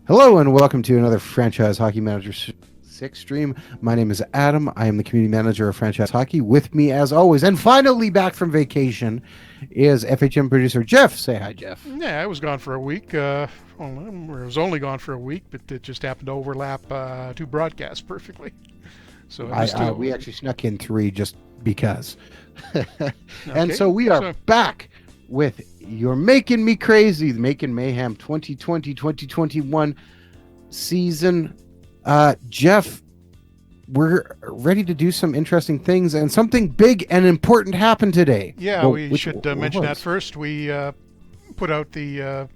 Hello and welcome to another Franchise Hockey Manager 6 stream. My name is Adam. I am the community manager of Franchise Hockey. With me, as always, and finally back from vacation, is FHM producer Jeff. Say hi, Jeff. Yeah, I was gone for a week. I was only gone for a week, but it just happened to overlap two broadcasts perfectly. So We actually snuck in 3 just because. Okay, And so we are back with your Making Me Crazy, the Macon Mayhem 2020-2021 season. Jeff, we're ready to do some interesting things, and something big and important happened today. Yeah, we should mention that first. We put out the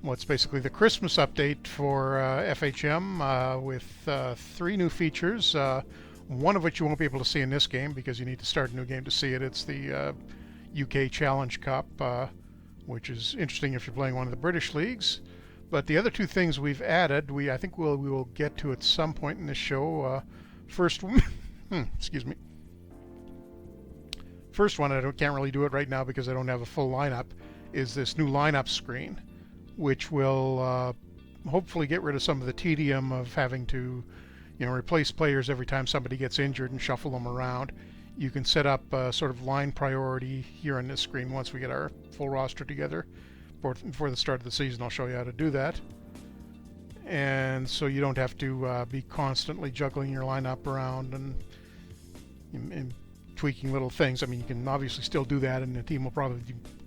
what's basically the Christmas update for FHM with 3 new features. One of which you won't be able to see in this game because you need to start a new game to see it. It's the UK Challenge Cup, which is interesting if you're playing one of the British leagues. But the other 2 things we've added, I think we will get to at some point in this show. First, excuse me. First one, can't really do it right now because I don't have a full lineup, is this new lineup screen, which will hopefully get rid of some of the tedium of having to replace players every time somebody gets injured and shuffle them around. You can set up sort of line priority here on this screen once we get our full roster together. Before the start of the season, I'll show you how to do that. And so you don't have to be constantly juggling your lineup around and tweaking little things. I mean, you can obviously still do that, and the team will probably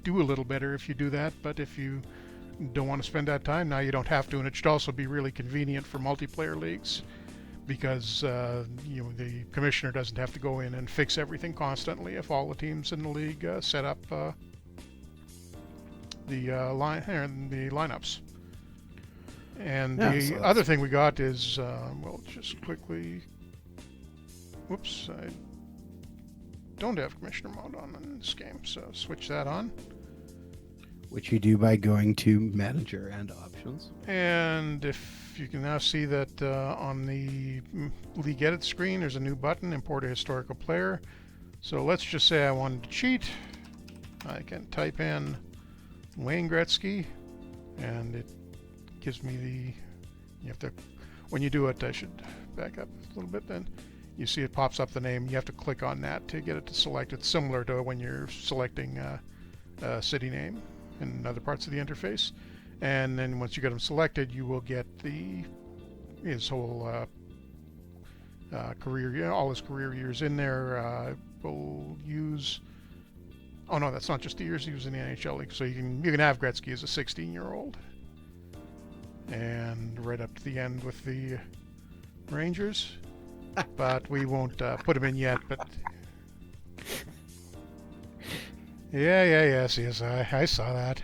do a little better if you do that. But if you don't want to spend that time, now you don't have to. And it should also be really convenient for multiplayer leagues, because the commissioner doesn't have to go in and fix everything constantly if all the teams in the league set up the lineups. And the other thing we got is we'll just quickly. Whoops, I don't have commissioner mode on in this game, so switch that on. Which you do by going to Manager and Options. And if you can now see that on the League Edit screen, there's a new button, Import a Historical Player. So let's just say I wanted to cheat. I can type in Wayne Gretzky, and it gives me when you do it, I should back up a little bit, then you see it pops up the name. You have to click on that to get it to select. It's similar to when you're selecting a city name in other parts of the interface. And then once you get them selected, you will get his whole career, all his career years in there. We'll use. Oh no, that's not just the years he was in the NHL league. So you can have Gretzky as a 16-year-old, and right up to the end with the Rangers. But we won't put him in yet. But yes, I saw that.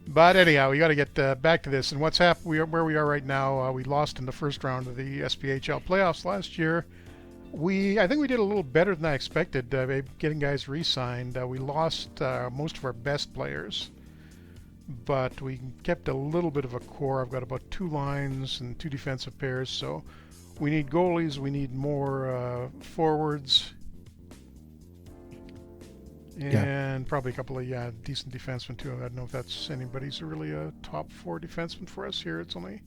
But anyhow, we got to get back to this. And what's happened? Where we are right now. We lost in the first round of the SPHL playoffs last year. I think we did a little better than I expected, getting guys re-signed. We lost most of our best players, but we kept a little bit of a core. I've got about 2 lines and 2 defensive pairs, so we need goalies. We need more forwards. And probably a couple of decent defensemen too. I don't know if that's anybody's really a top 4 defenseman for us here. It's only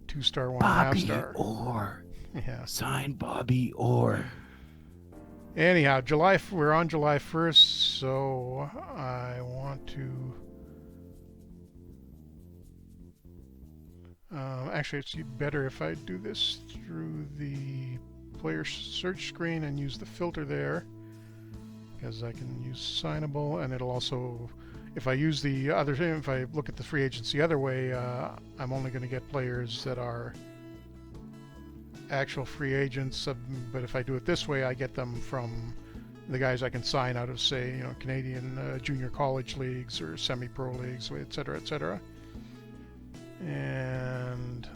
2-star, 1.5-star. Orr. Yeah. Sign Bobby Orr. Anyhow, we're on July 1st, so I want to. Actually, it's better if I do this through the player search screen and use the filter there, because I can use signable, and it'll also, if I use the other thing, if I look at the free agents the other way, I'm only going to get players that are actual free agents, but if I do it this way, I get them from the guys I can sign out of, say, Canadian junior college leagues or semi-pro leagues, etc., etc. And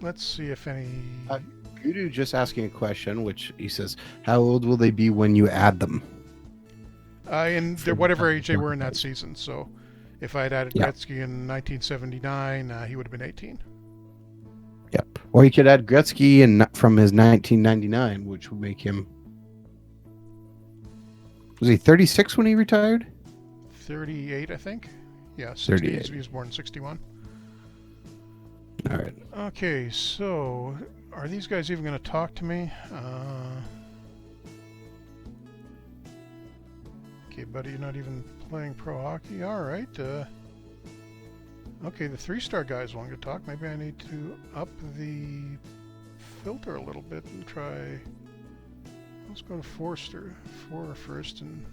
let's see if any. Kudu just asking a question, which he says, how old will they be when you add them? In whatever age they were in that season. So if I had added Gretzky in 1979, he would have been 18. Yep. Or you could add Gretzky from his 1999, which would make him. Was he 36 when he retired? 38, I think. Yeah, 38. He was born in 61. All right. Okay, so are these guys even going to talk to me? Okay, buddy, you're not even playing pro hockey. All right. Okay, the 3-star guys want to talk. Maybe I need to up the filter a little bit and try. Let's go to 4 first and.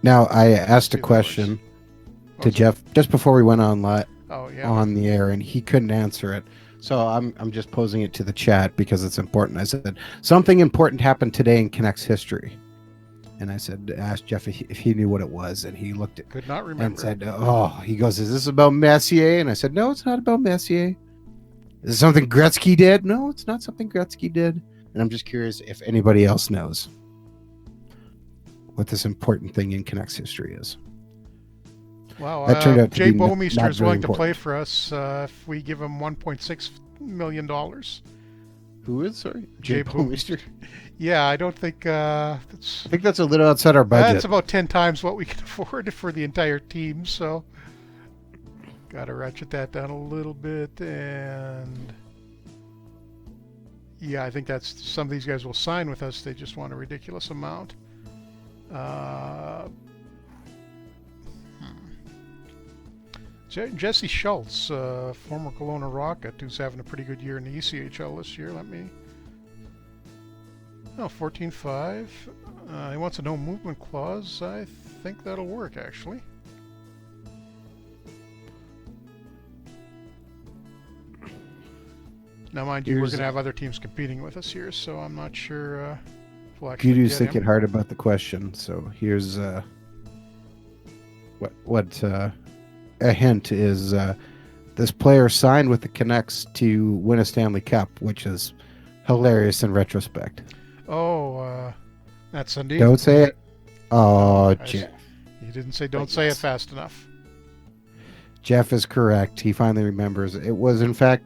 Now I asked a See if that question works. to Jeff just before we went on Oh yeah. on the air, and he couldn't answer it. So I'm just posing it to the chat because it's important. I said something important happened today in Canucks history, and I asked Jeff if he knew what it was, and he looked at Could not remember. and said, "Oh," he goes, "Is this about Messier?" And I said, "No, it's not about Messier. Is it something Gretzky did?" "No, it's not something Gretzky did." And I'm just curious if anybody else knows what this important thing in Canucks history is. Wow, That turned out to Jay be Bouwmeester not is very willing to play important. for us if we give him $1.6 million. Who is, sorry? Jay Bouwmeester? Yeah, I don't think I think that's a little outside our budget. that's about 10 times what we can afford for the entire team, so got to ratchet that down a little bit. And yeah, I think that's some of these guys will sign with us. They just want a ridiculous amount. Jesse Schultz, former Kelowna Rocket, who's having a pretty good year in the ECHL this year. Let me. Oh, 14.5. He wants a no movement clause. I think that'll work, actually. Now, mind you, we're going to have other teams competing with us here, so I'm not sure if we'll actually Gudu's get thinking him. hard about the question, so here's what a hint is. This player signed with the Canucks to win a Stanley Cup, which is hilarious in retrospect. Oh, that's Sundin. Don't say it. Oh, I Jeff. You didn't say don't say it fast enough. Jeff is correct. He finally remembers. It was, in fact,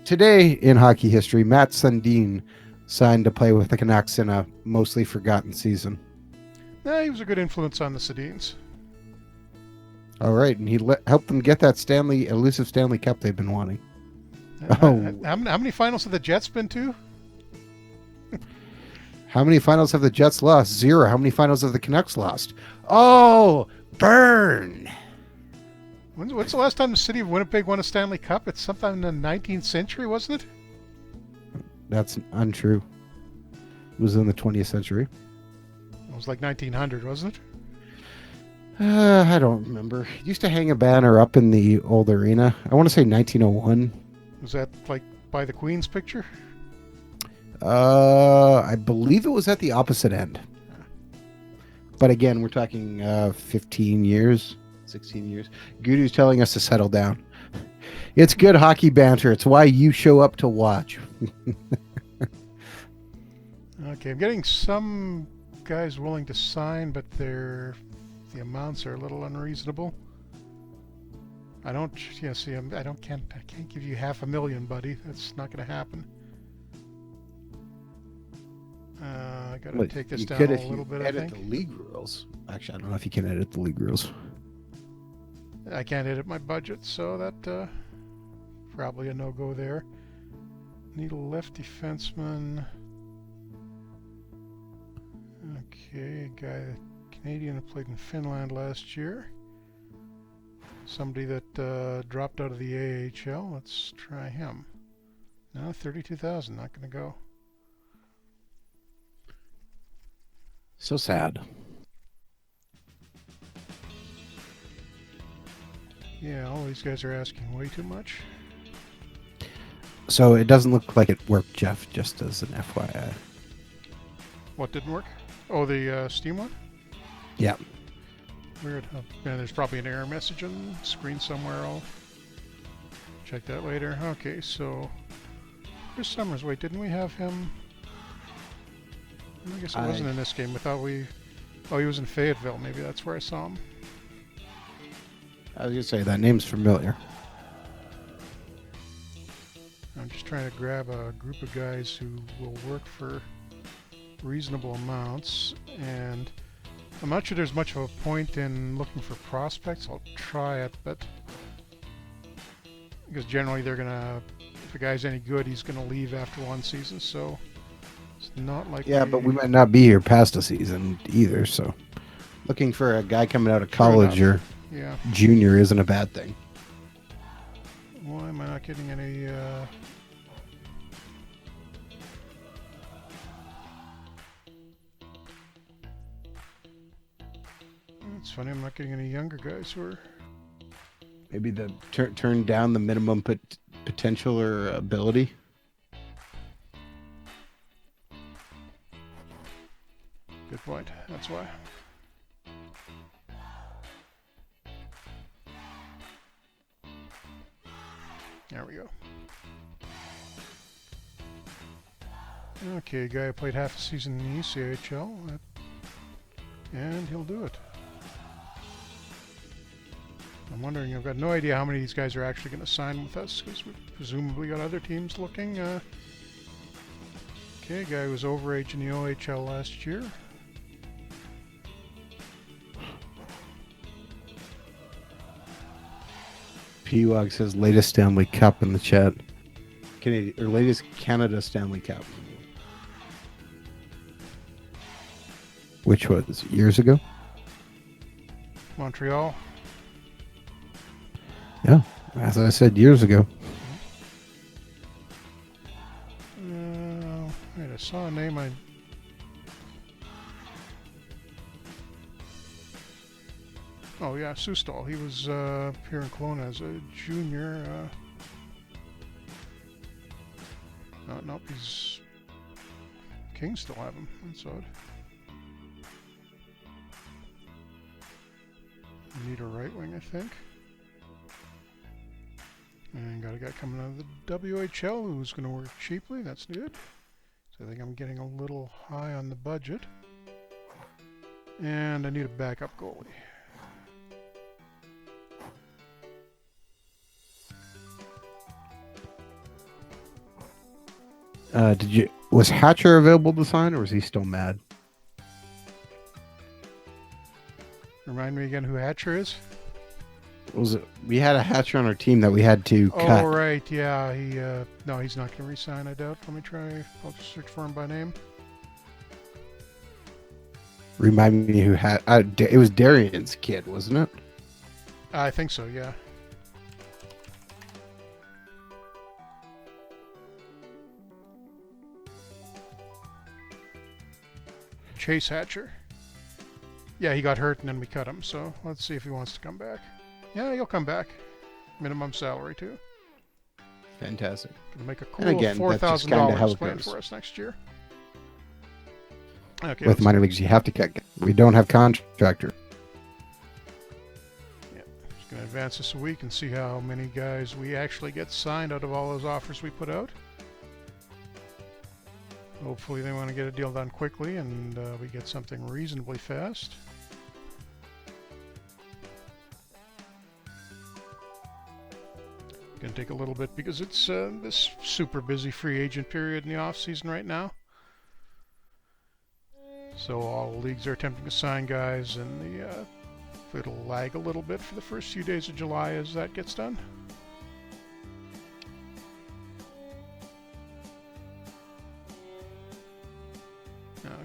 today in hockey history, Matt Sundin signed to play with the Canucks in a mostly forgotten season. Yeah, he was a good influence on the Sedins. All right, and he helped them get that elusive Stanley Cup they've been wanting. How many finals have the Jets been to? How many finals have the Jets lost? 0. How many finals have the Canucks lost? Oh, burn! When's the last time the city of Winnipeg won a Stanley Cup? It's sometime in the 19th century, wasn't it? That's untrue. It was in the 20th century. It was like 1900, wasn't it? I don't remember. It used to hang a banner up in the old arena. I want to say 1901. Was that like by the Queen's picture? I believe it was at the opposite end. But again, we're talking 15 years, 16 years. Gudu's telling us to settle down. It's good hockey banter. It's why you show up to watch. Okay, I'm getting some guys willing to sign, but the amounts are a little unreasonable. I can't give you $500,000, buddy. That's not going to happen. I got to take this down a little bit, I think. Edit the league rules. Actually, I don't know if you can edit the league rules. I can't edit my budget, so that probably a no-go there. Need a left defenseman. Okay, a guy, Canadian who played in Finland last year. Somebody that dropped out of the AHL. Let's try him. No, 32,000. Not going to go. So sad. Yeah, all these guys are asking way too much. So it doesn't look like it worked, Jeff, just as an FYI. What didn't work? Oh, the Steam one? Yeah. Weird. Oh, man, there's probably an error message on the screen somewhere. I'll check that later. Okay, so Chris Summers. Wait, didn't we have him? I guess it wasn't in this game. I thought Oh, he was in Fayetteville. Maybe that's where I saw him. I was going to say, that name's familiar. I'm just trying to grab a group of guys who will work for reasonable amounts. And I'm not sure there's much of a point in looking for prospects. I'll try it, but because generally they're gonna, if a guy's any good, he's gonna leave after one season. So it's not like but we might not be here past a season either. So looking for a guy coming out of college or junior isn't a bad thing. Why am I not getting any? It's funny, I'm not getting any younger guys who are. Maybe the turn down the minimum potential or ability. Good point. That's why. There we go. Okay, guy who played half a season in the SPHL, and he'll do it. I'm wondering, I've got no idea how many of these guys are actually going to sign with us, because we've presumably got other teams looking. Okay, guy who was overage in the OHL last year. P-Wog says latest Stanley Cup in the chat. Latest Canada Stanley Cup. Which was years ago? Montreal. Yeah, as I said, years ago. Wait, I saw a name Oh yeah, Sustal. He was here in Kelowna as a junior. Nope, he's... Kings still have him. That's odd. You need a right wing, I think. And got a guy coming out of the WHL who's going to work cheaply. That's good. So I think I'm getting a little high on the budget. And I need a backup goalie. Was Hatcher available to sign, or was he still mad? Remind me again who Hatcher is? We had a Hatcher on our team that we had to cut. Oh, right, yeah. No, he's not going to re-sign, I doubt. Let me try. I'll just search for him by name. Remind me who had... it was Darian's kid, wasn't it? I think so, yeah. Chase Hatcher. Yeah, he got hurt and then we cut him, so let's see if he wants to come back. Yeah, he'll come back. Minimum salary, too. Fantastic. Gonna make a cool $4,000 plan for us next year. Okay, with minor leagues, you have to cut. We don't have contractor. Yeah, just gonna advance this a week and see how many guys we actually get signed out of all those offers we put out. Hopefully they want to get a deal done quickly and we get something reasonably fast. Going to take a little bit because it's this super busy free agent period in the off season right now. So all leagues are attempting to sign guys, and it'll lag a little bit for the first few days of July as that gets done.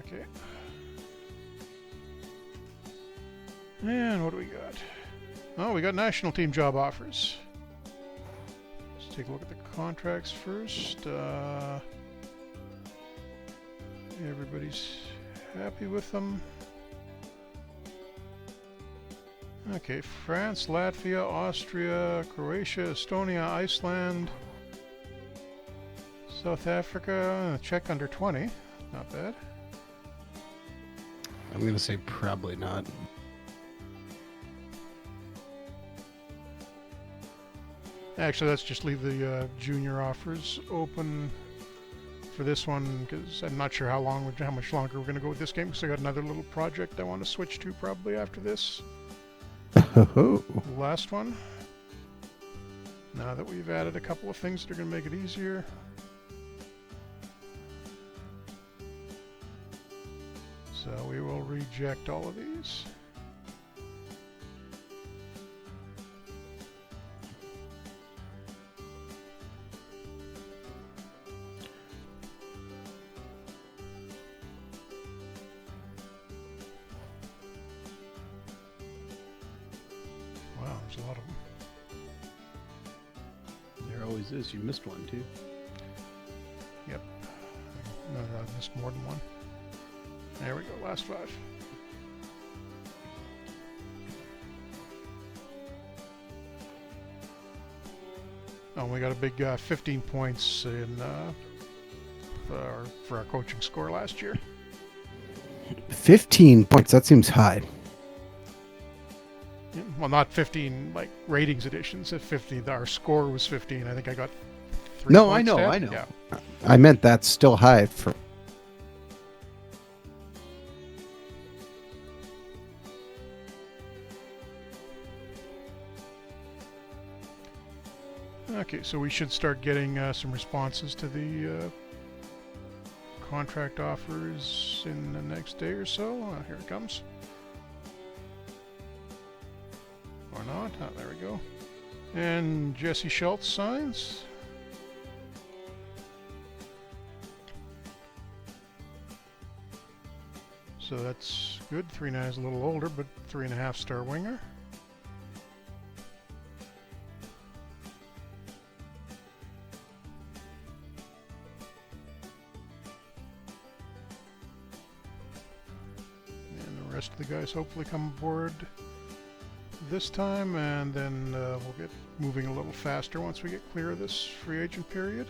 Okay. And what do we got? Oh, we got national team job offers. Let's take a look at the contracts first. Everybody's happy with them. Okay, France, Latvia, Austria, Croatia, Estonia, Iceland, South Africa, Czech under 20. Not bad. I'm going to say probably not. Actually, let's just leave the junior offers open for this one, because I'm not sure how much longer we're going to go with this game, because I got another little project I want to switch to probably after this. Last one. Now that we've added a couple of things that are going to make it easier. So we will reject all of these. Wow, there's a lot of them. There always is. You missed one too. Yep. No, I missed more than one. There we go, last 5. Oh, we got a big 15 points in for our coaching score last year. 15 points. That seems high. Yeah, well, not 15 like ratings editions. At 50, our score was 15. I think I got 3 No, points. I know. Yeah. I meant that's still high for. Okay, so we should start getting some responses to the contract offers in the next day or so. Here it comes. Or not. Oh, there we go. And Jesse Schultz signs. So that's good. 3.9 is a little older, but 3.5 star winger. The rest of the guys hopefully come aboard this time, and then we'll get moving a little faster once we get clear of this free agent period.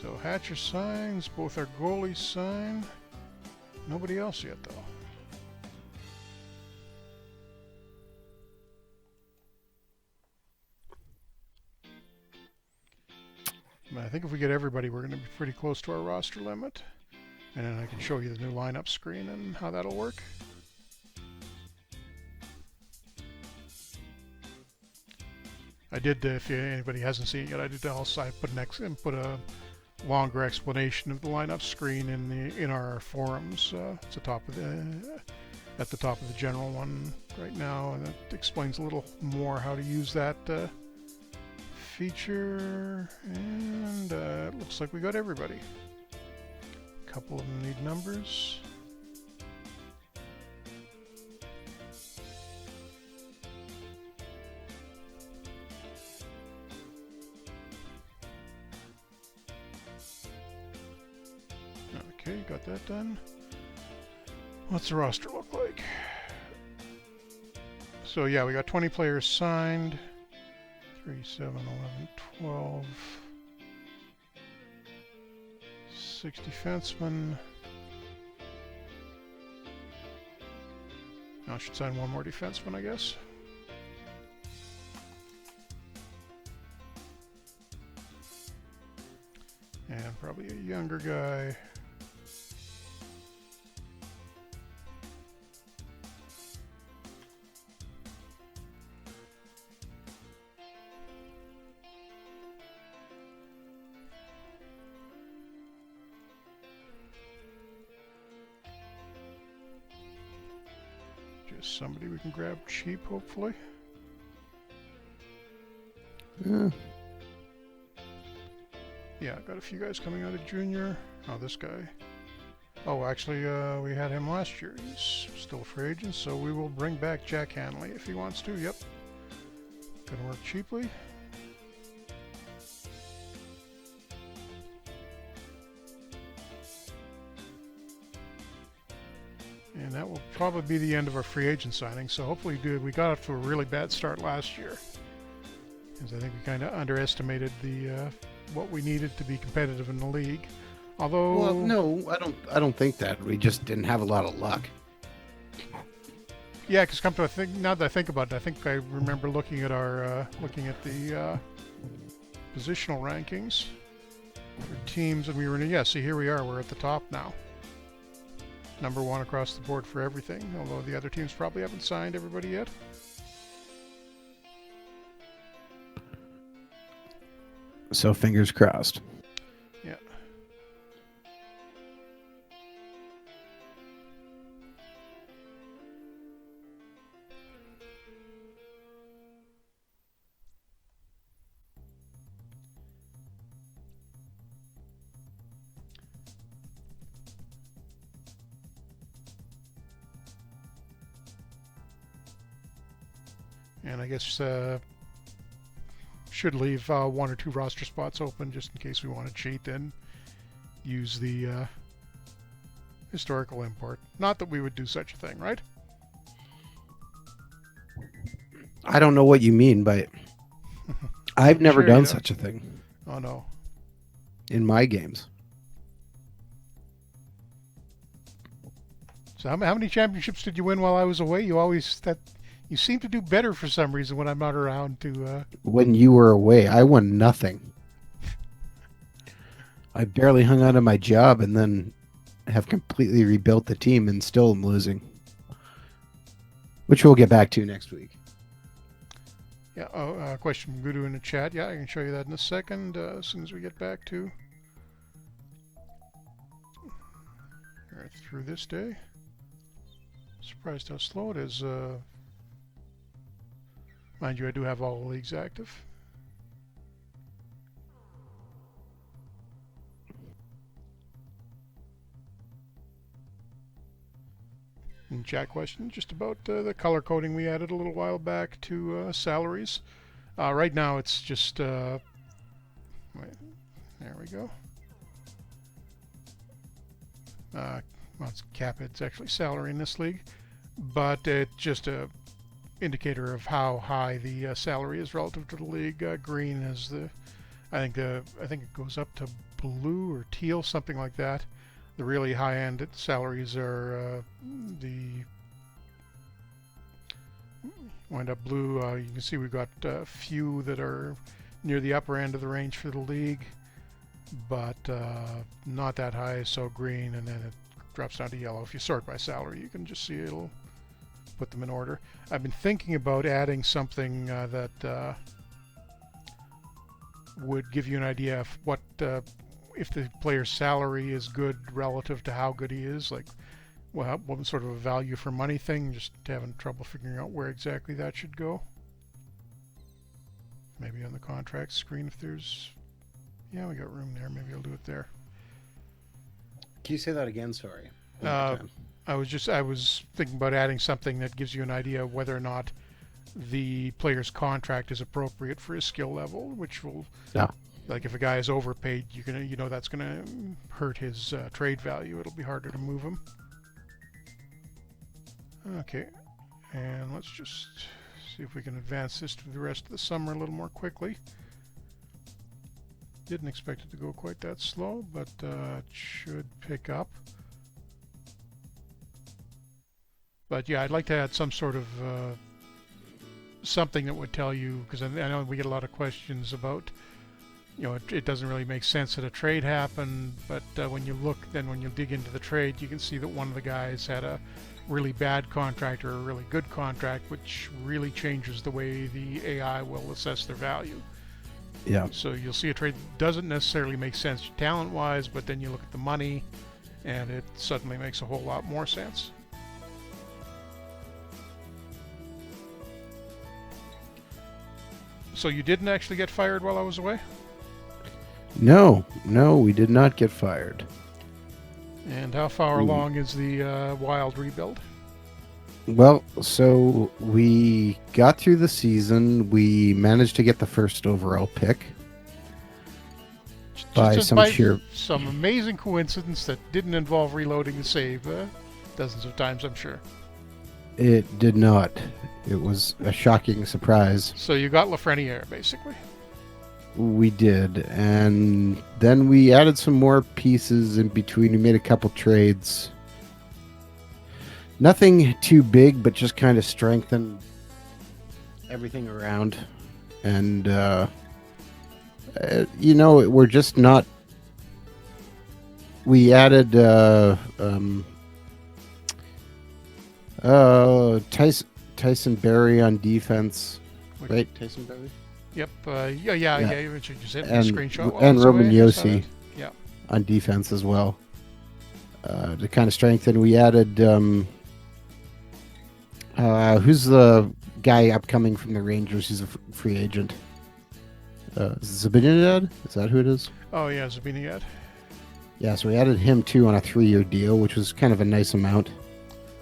So Hatcher signs, both our goalies sign. Nobody else yet though. But I think if we get everybody, we're going to be pretty close to our roster limit. And then I can show you the new lineup screen and how that'll work. I did, if anybody hasn't seen it yet, I did also put a longer explanation of the lineup screen in our forums. It's at the top of the general one right now, and it explains a little more how to use that feature. And it looks like we got everybody. A couple of them need numbers. Okay, got that done. What's the roster look like? So yeah, we got 20 players signed. 3, 7, 11, 12. 6 defensemen. Now I should sign one more defenseman, I guess. And probably a younger guy. Just somebody we can grab cheap, hopefully. Yeah. Yeah, got a few guys coming out of junior. Oh, this guy. Oh, actually, we had him last year. He's still a free agent, so we will bring back Jack Hanley if he wants to. Yep. Gonna work cheaply. And that will probably be the end of our free agent signing. So hopefully we got off to a really bad start last year. Because I think we kind of underestimated the what we needed to be competitive in the league. Although, Well, no, I don't think that. We just didn't have a lot of luck. yeah, because now that I think about it, I think I remember looking at the positional rankings for teams, and we were see, here we are. We're at the top now. Number 1 across the board for everything. Although the other teams probably haven't signed everybody yet. So fingers crossed. Yeah. And I guess should leave 1 or 2 roster spots open just in case we want to cheat and use the historical import. Not that we would do such a thing, right? I don't know what you mean by it. I've never Sure done you don't. such a thing Oh no. in my games. So how many championships did you win while I was away? You seem to do better for some reason when I'm not around to. When you were away, I won nothing. I barely hung on to my job and then have completely rebuilt the team and still am losing. Which we'll get back to next week. Yeah. Question from Gudu in the chat. Yeah, I can show you that in a second as soon as we get back to. Right through this day. Surprised how slow it is. Mind you, I do have all the leagues active. And chat question just about the color coding we added a little while back to salaries. Right now it's just wait, there we go. Well, it's cap. It's actually salary in this league, but it's just a indicator of how high the salary is relative to the league. Green is the, I think it goes up to blue or teal, something like that. The really high-end salaries are the wind up blue. You can see we've got a few that are near the upper end of the range for the league, but not that high. So green, and then it drops down to yellow. If you sort by salary, you can just see it'll put them in order. I've been thinking about adding something that would give you an idea of what if the player's salary is good relative to how good he is, like what sort of a value for money thing. Just having trouble figuring out where exactly that should go. Maybe on the contract screen if there's, yeah, we got room there. Maybe I'll do it there. Can you say that again? Sorry. I was thinking about adding something that gives you an idea of whether or not the player's contract is appropriate for his skill level, which will, like if a guy is overpaid, you know that's gonna hurt his trade value. It'll be harder to move him. Okay, and let's just see if we can advance this to the rest of the summer a little more quickly. Didn't expect it to go quite that slow, but it should pick up. But yeah, I'd like to add some sort of something that would tell you, because I know we get a lot of questions about, you know, it doesn't really make sense that a trade happened, but when you dig into the trade, you can see that one of the guys had a really bad contract or a really good contract, which really changes the way the AI will assess their value. Yeah. So you'll see a trade that doesn't necessarily make sense talent-wise, but then you look at the money, and it suddenly makes a whole lot more sense. So you didn't actually get fired while I was away? No, we did not get fired. And how far along is the Wild rebuild? Well, so we got through the season. We managed to get the first overall pick by some amazing coincidence that didn't involve reloading the save dozens of times, I'm sure. It did not. It was a shocking surprise. So you got Lafreniere, basically. We did, and then we added some more pieces in between. We made a couple trades. Nothing too big, but just kind of strengthened everything around. And, you know, we're just not... We added Tyson Berry on defense. Right, Tyson Berry? Yep. Yeah. You just hit the screenshot. And Roman Yossi yeah, on defense as well. To kind of strengthen, we added... who's the guy upcoming from the Rangers? He's a free agent. Zibanejad? Is that who it is? Oh, yeah, Zibanejad. Yeah, so we added him too on a 3-year deal, which was kind of a nice amount.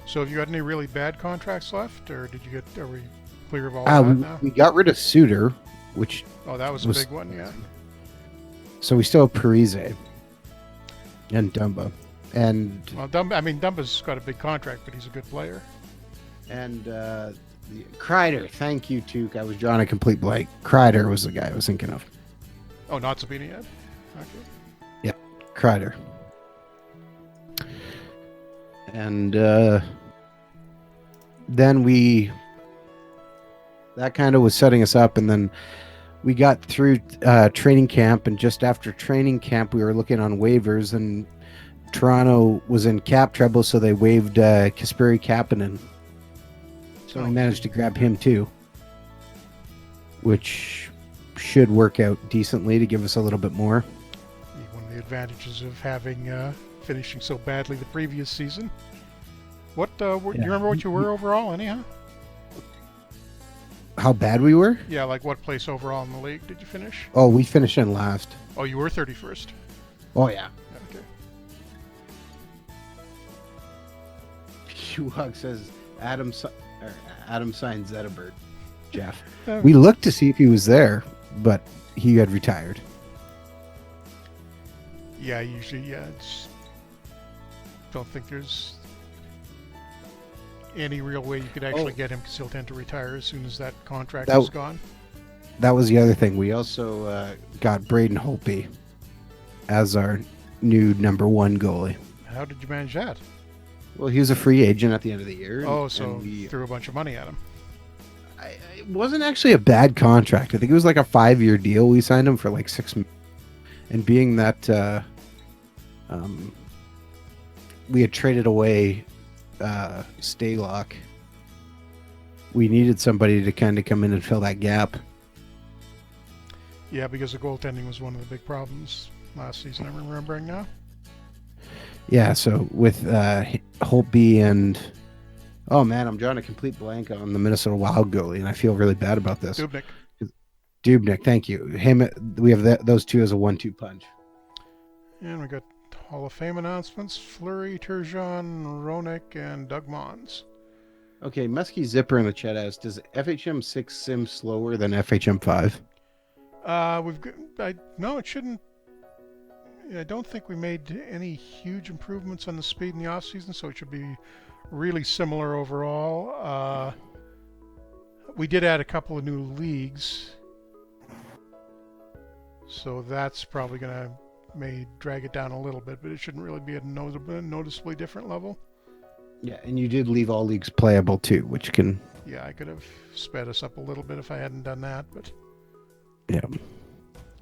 So have you got any really bad contracts left, or did you get... clear of all that now? We got rid of Suter, which Oh, that was a big one, yeah. so we still have Parise and Dumba, and Well, Dumba's got a big contract, but he's a good player. and Kreider. Thank you, Tuke. I was drawing a complete blank. Kreider was the guy I was thinking of. Oh, not Sabini yet? Okay. Kreider. And then that kind of was setting us up, and then we got through training camp, and just after training camp we were looking on waivers, and Toronto was in cap trouble, so they waived Kasperi Kapanen. So we managed to grab him too, which should work out decently to give us a little bit more. One of the advantages of having finishing so badly the previous season. What do you remember what you were overall anyhow? How bad we were? Yeah, like what place overall in the league did you finish? Oh, we finished in last. Oh, you were 31st. Oh yeah. Okay. Shuhog says Adam signed Zetterberg. Jeff. Um, We looked to see if he was there, but he had retired. Yeah, usually, don't think there's any real way you could actually get him, because he'll tend to retire as soon as that contract is gone. That was the other thing. We also got Braden Holtby as our new number one goalie. How did you manage that? Well, he was a free agent at the end of the year. Oh, so you threw a bunch of money at him. It wasn't actually a bad contract. I think it was like a 5-year deal. We signed him for like 6 months. And being that we had traded away Staylock, we needed somebody to kind of come in and fill that gap. Yeah, because the goaltending was one of the big problems last season, I'm remembering now. Yeah, so with Holtby and... Oh, man, I'm drawing a complete blank on the Minnesota Wild goalie, and I feel really bad about this. Dubnyk, thank you. We have those two as a 1-2 punch. And we got Hall of Fame announcements. Fleury, Turgeon, Roenick, and Doug Mons. Okay, Muskie Zipper in the chat asks, does FHM 6 sim slower than FHM 5? No, it shouldn't. I don't think we made any huge improvements on the speed in the off-season, so it should be really similar overall. We did add a couple of new leagues, so that's probably going to may drag it down a little bit, but it shouldn't really be at a noticeably different level. Yeah, and you did leave all leagues playable too, which can... Yeah, I could have sped us up a little bit if I hadn't done that, but... Yeah.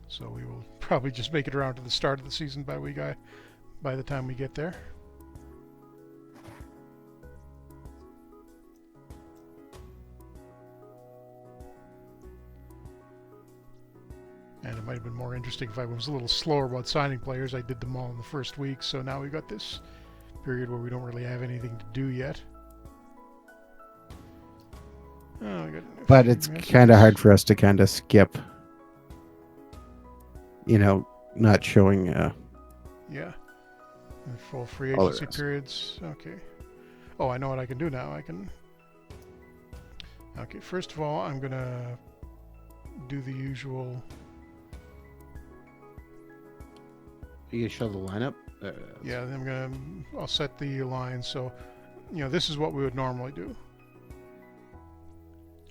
So we will probably just make it around to the start of the season by the time we get there. And it might have been more interesting if I was a little slower about signing players. I did them all in the first week, so now we've got this period where we don't really have anything to do yet. But it's kind of hard for us to kind of skip, not showing... Yeah. And full free agency periods. Okay. Oh, I know what I can do now. Okay, first of all, I'm going to do the usual... You can show the lineup? Yeah, I'll set the line. So, this is what we would normally do.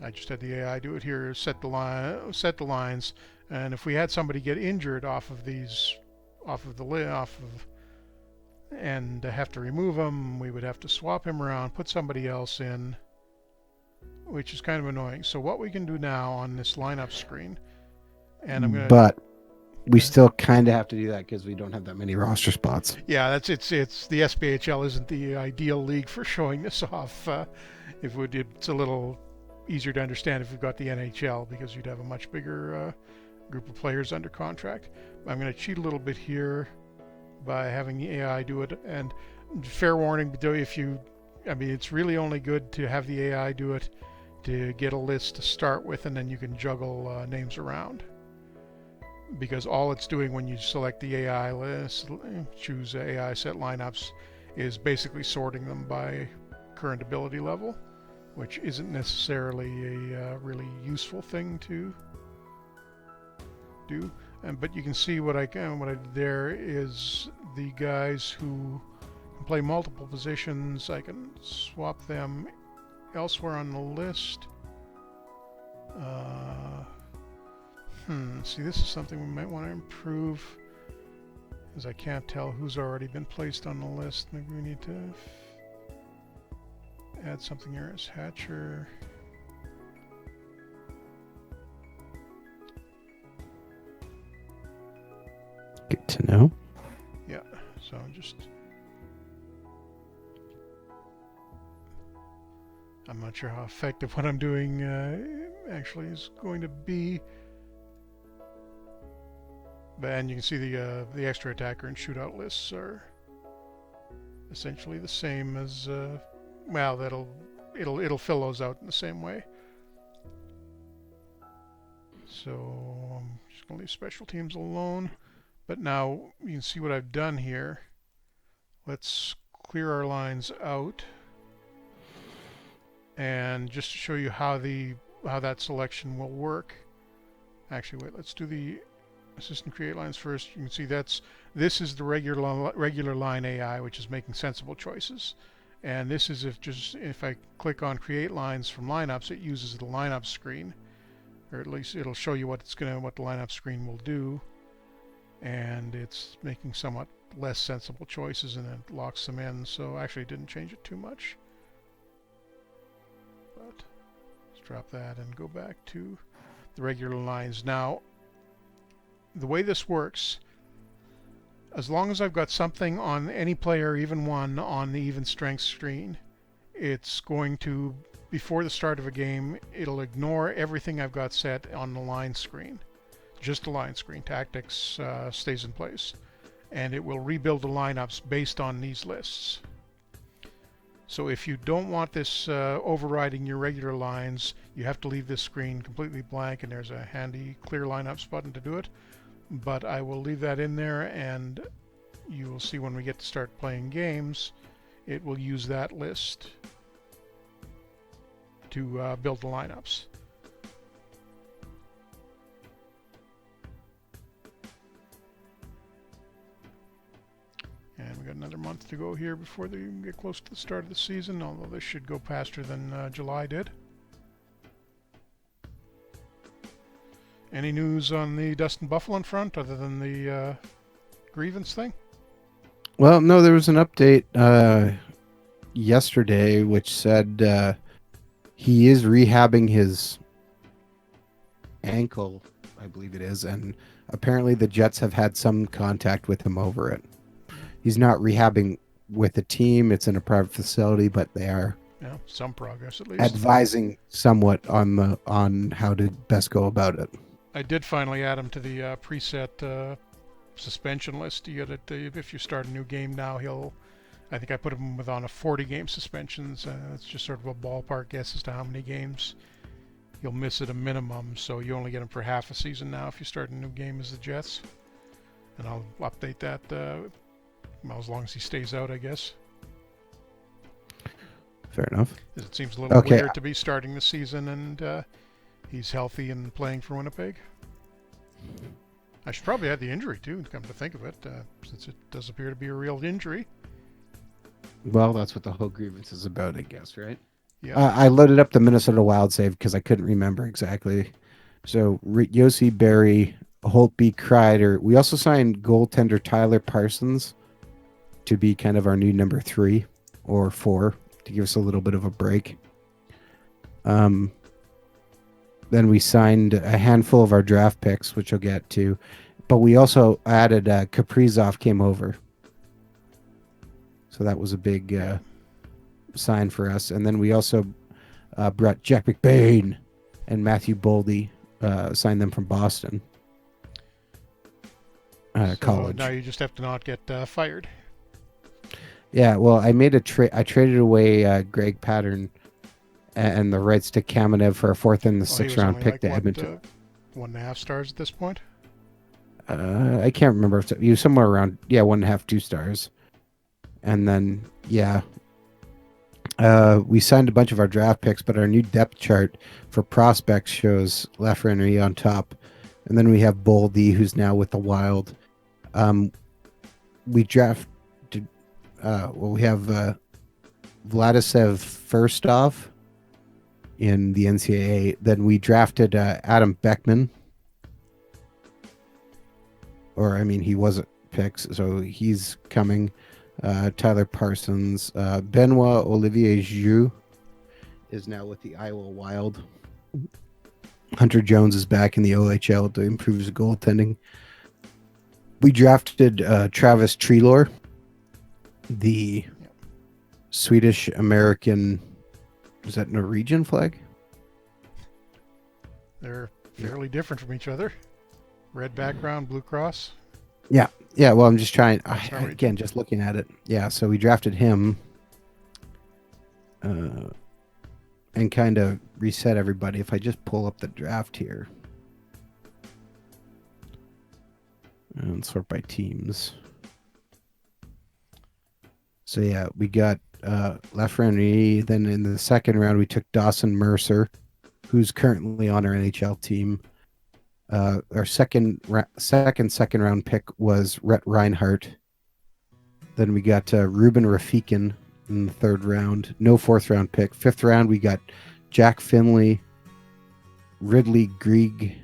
I just had the AI do it here, set the lines, and if we had somebody get injured and have to remove him, we would have to swap him around, put somebody else in, which is kind of annoying. So what we can do now on this lineup screen, and I'm going to... But we still kind of have to do that because we don't have that many roster spots. Yeah, it's the SPHL isn't the ideal league for showing this off. It's a little easier to understand if we've got the NHL, because you'd have a much bigger group of players under contract. I'm going to cheat a little bit here by having the AI do it, and fair warning, it's really only good to have the AI do it to get a list to start with, and then you can juggle names around. Because all it's doing when you select the AI list, choose AI set lineups, is basically sorting them by current ability level. which isn't necessarily a really useful thing to do. But you can see what I did there is the guys who can play multiple positions. I can swap them elsewhere on the list. See, this is something we might want to improve, as I can't tell who's already been placed on the list. Maybe we need to add something here as Hatcher. Good to know. Yeah, so I'm not sure how effective what I'm doing actually is going to be. And you can see the extra attacker and shootout lists are essentially the same as well. It'll fill those out in the same way. So I'm just gonna leave special teams alone. But now you can see what I've done here. Let's clear our lines out, and just to show you how that selection will work. Actually, wait. Let's do the assistant create lines first. You can see this is the regular line AI, which is making sensible choices, and this is if I click on create lines from lineups, it uses the lineup screen, or at least it'll show you what the lineup screen will do, and it's making somewhat less sensible choices and it locks them in. So actually, it didn't change it too much. But let's drop that and go back to the regular lines now. The way this works, as long as I've got something on any player, even one, on the even strength screen, it's going to, before the start of a game, it'll ignore everything I've got set on the line screen. Just the line screen. Tactics stays in place. And it will rebuild the lineups based on these lists. So if you don't want this overriding your regular lines, you have to leave this screen completely blank, and there's a handy clear lineups button to do it. But I will leave that in there, and you will see when we get to start playing games, it will use that list to build the lineups. And we got another month to go here before they get close to the start of the season, although this should go faster than July did. Any news on the Dustin Bufflin front other than the grievance thing? Well, no, there was an update yesterday which said he is rehabbing his ankle, I believe it is, and apparently the Jets have had some contact with him over it. He's not rehabbing with a team, it's in a private facility, but they are some progress at least. Advising somewhat on how to best go about it. I did finally add him to the preset suspension list. You get it if you start a new game now. I think I put him on a 40-game suspensions. It's just sort of a ballpark guess as to how many games you'll miss at a minimum. So you only get him for half a season now if you start a new game as the Jets. And I'll update that as long as he stays out, I guess. Fair enough. It seems a little weird to be starting the season and he's healthy and playing for Winnipeg. I should probably add the injury too, come to think of it, since it does appear to be a real injury. Well, that's what the whole grievance is about, I guess, right? Yeah. I loaded up the Minnesota Wild save because I couldn't remember exactly. So Yossi Berry, Holtby, Kreider. We also signed goaltender Tyler Parsons to be kind of our new number 3 or 4 to give us a little bit of a break. Then we signed a handful of our draft picks, which I'll get to. But we also added Kaprizov came over. So that was a big sign for us. And then we also brought Jack McBain and Matthew Boldy, signed them from Boston College. Now you just have to not get fired. Yeah, well, I made a trade. I traded away Greg Pattern and the rights to Kamenev for a 4th and the 6th round pick to Edmonton. 1.5 stars at this point? I can't remember. He was somewhere around, 1.5, 2 stars. And then, We signed a bunch of our draft picks, but our new depth chart for prospects shows Lafreniere on top, and then we have Boldy, who's now with the Wild. We drafted. We have Vladislav Firstov in the NCAA. Then we drafted Adam Beckman, he wasn't picked, so he's coming. Tyler Parsons, Benoit Olivier Giroux is now with the Iowa Wild. Hunter Jones is back in the OHL to improve his goaltending. We drafted Travis Treelor, the Swedish American. Is that Norwegian flag? They're fairly different from each other. Red background, blue cross. Yeah. Well, I'm just trying. Again, just looking at it. Yeah. So we drafted him, and kind of reset everybody. If I just pull up the draft here and sort by teams. So yeah, we got Lafreniere. Then in the second round, we took Dawson Mercer, who's currently on our NHL team. Our second round pick was Rhett Reinhardt. Then we got Ruben Rafikin in the third round. No fourth round pick. Fifth round, we got Jack Finley, Ridley Grieg,